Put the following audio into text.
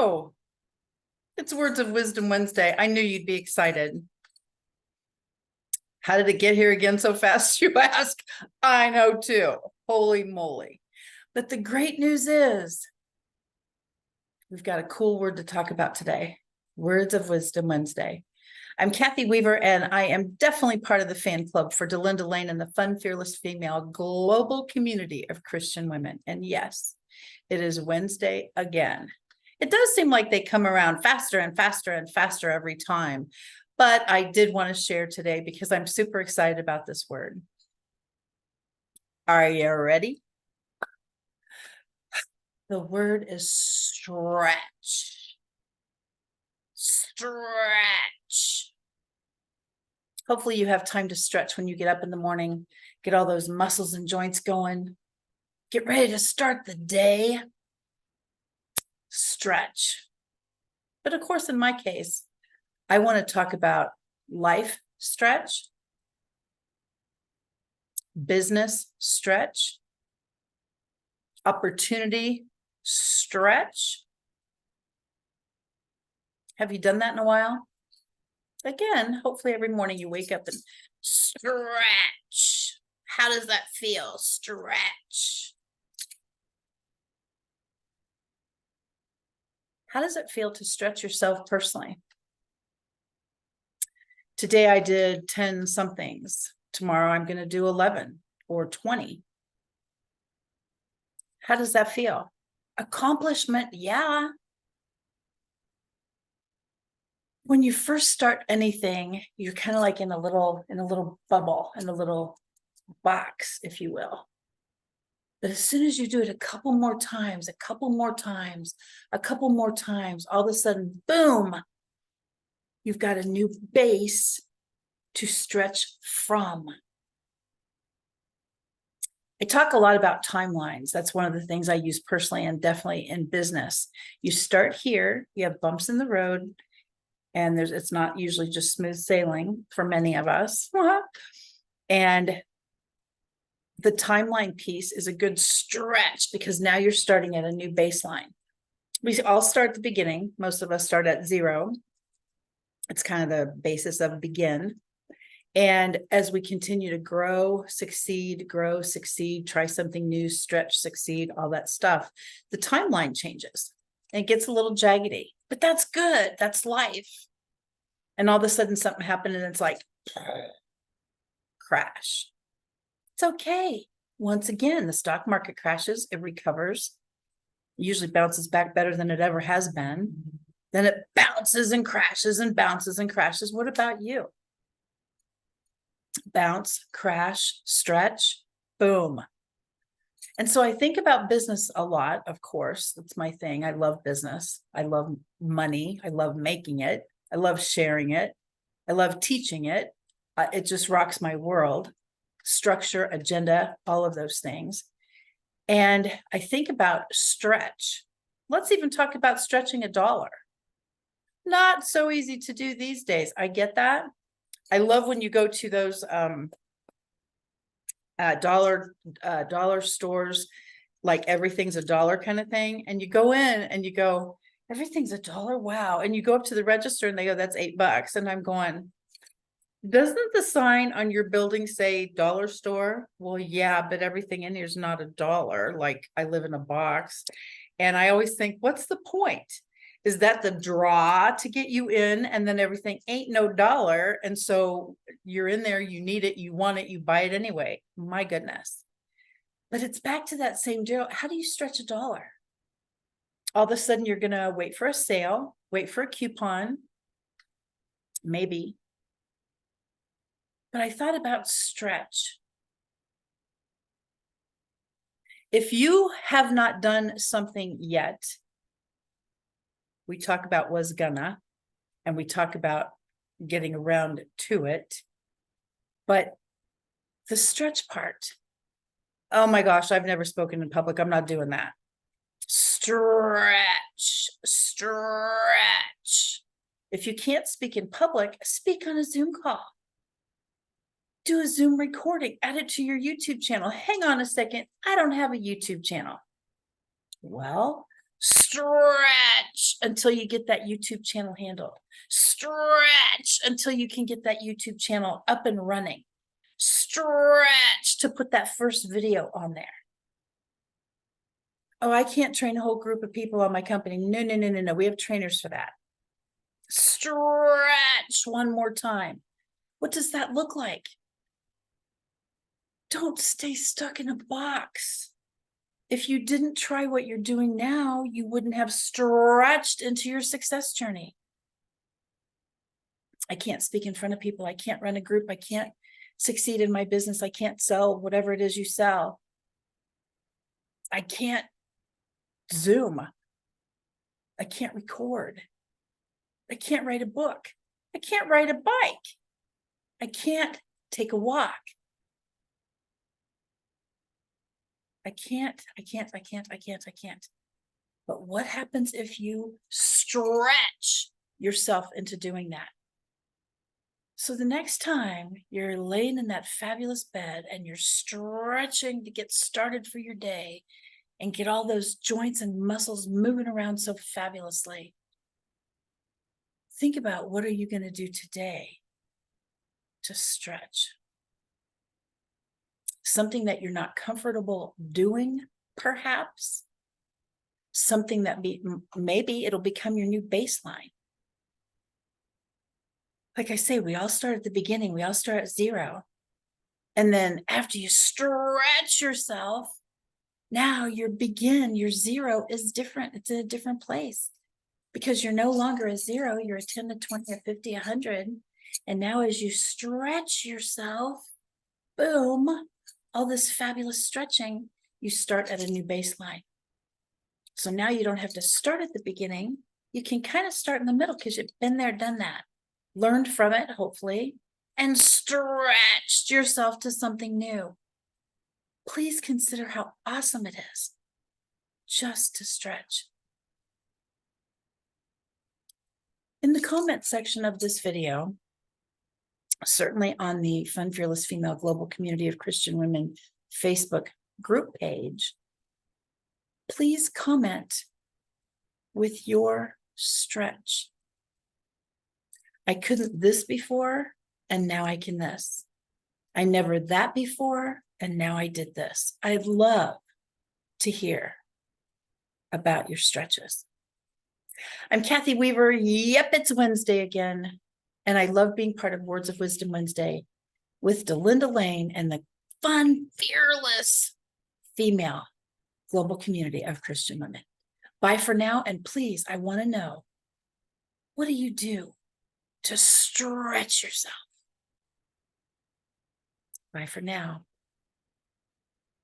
Oh, it's Words of Wisdom Wednesday. I knew you'd be excited. How did it get here again so fast, you ask? I know too. Holy moly. But the great news is we've got a cool word to talk about today. Words of Wisdom Wednesday. I'm Kathy Weaver, and I am definitely part of the fan club for Delinda Lane and the Fun, Fearless Female global community of Christian women. And yes, it is Wednesday again. It does seem like they come around faster and faster and faster every time. But I did want to share today because I'm super excited about this word. Are you ready? The word is stretch. Stretch. Hopefully you have time to stretch when you get up in the morning, get all those muscles and joints going, get ready to start the day. Stretch. But of course, in my case, I want to talk about life stretch, business stretch, opportunity stretch. Have you done that in a while? Again, hopefully every morning you wake up and stretch. How does that feel? Stretch. How does it feel to stretch yourself personally? Today I did 10 somethings. Tomorrow I'm going to do 11 or 20. How does that feel? Accomplishment, yeah. When you first start anything, you're kind of like in a little bubble, in a little box, if you will. But as soon as you do it a couple more times, all of a sudden, boom, you've got a new base to stretch from. I talk a lot about timelines. That's one of the things I use personally and definitely in business. You start here, you have bumps in the road, and it's not usually just smooth sailing for many of us. And the timeline piece is a good stretch because now you're starting at a new baseline. We all start at the beginning. Most of us start at 0. It's kind of the basis of begin. And as we continue to grow, succeed, try something new, stretch, succeed, all that stuff, the timeline changes and it gets a little jaggedy, but that's good. That's life. And all of a sudden something happened and it's like crash. It's okay. Once again, the stock market crashes, it recovers, usually bounces back better than it ever has been. Then it bounces and crashes and bounces and crashes. What about you? Bounce, crash, stretch, boom. And so I think about business a lot, of course. That's my thing. I love business. I love money. I love making it. I love sharing it. I love teaching it. It just rocks my world. Structure, agenda, all of those things. And I think about stretch. Let's even talk about stretching $1. Not so easy to do these days. I get that. I love when you go to those dollar stores, like everything's $1 kind of thing. And you go in and you go, everything's $1. Wow. And you go up to the register and they go, that's $8. And I'm going, doesn't the sign on your building say dollar store? Well, yeah, but everything in here is not $1. Like I live in a box. And I always think, what's the point? Is that the draw to get you in and then everything ain't no dollar? And so you're in there, you need it, you want it, you buy it anyway. My goodness. But it's back to that same deal. How do you stretch $1? All of a sudden you're going to wait for a sale, wait for a coupon, maybe. But I thought about stretch. If you have not done something yet, we talk about was gonna, and we talk about getting around to it. But the stretch part, oh my gosh, I've never spoken in public. I'm not doing that. Stretch, stretch. If you can't speak in public, speak on a Zoom call. Do a Zoom recording, add it to your YouTube channel. Hang on a second, I don't have a YouTube channel. Well, Stretch until you get that YouTube channel handled. Stretch until you can get that YouTube channel up and running. Stretch to put that first video on there. Oh, I can't train a whole group of people on my company. No, no, no, no, no. We have trainers for that. Stretch one more time. What does that look like? Don't stay stuck in a box. If you didn't try what you're doing now, you wouldn't have stretched into your success journey. I can't speak in front of people. I can't run a group. I can't succeed in my business. I can't sell whatever it is you sell. I can't Zoom. I can't record. I can't write a book. I can't ride a bike. I can't take a walk. I can't. But what happens if you stretch yourself into doing that? So the next time you're laying in that fabulous bed and you're stretching to get started for your day and get all those joints and muscles moving around so fabulously, think about, what are you going to do today to stretch? Something that you're not comfortable doing, perhaps. Something that maybe it'll become your new baseline. Like I say, we all start at the beginning. We all start at zero. And then after you stretch yourself, now your zero is different. It's in a different place because you're no longer a zero. You're a 10 to 20 or 50, 100. And now as you stretch yourself, boom, all this fabulous stretching, you start at a new baseline. So now you don't have to start at the beginning. You can kind of start in the middle because you've been there, done that, learned from it, hopefully, and stretched yourself to something new. Please consider how awesome it is just to stretch. In the comment section of this video, certainly on the Fun Fearless Female Global Community of Christian Women Facebook group page, please comment with your stretch. I couldn't this before, and now I can this. I never that before, and now I did this. I'd love to hear about your stretches. I'm Kathy Weaver. Yep, it's Wednesday again. And I love being part of Words of Wisdom Wednesday with Delinda Lane and the Fun Fearless Female Global Community of Christian Women. Bye for now. And please, I want to know, what do you do to stretch yourself? Bye for now.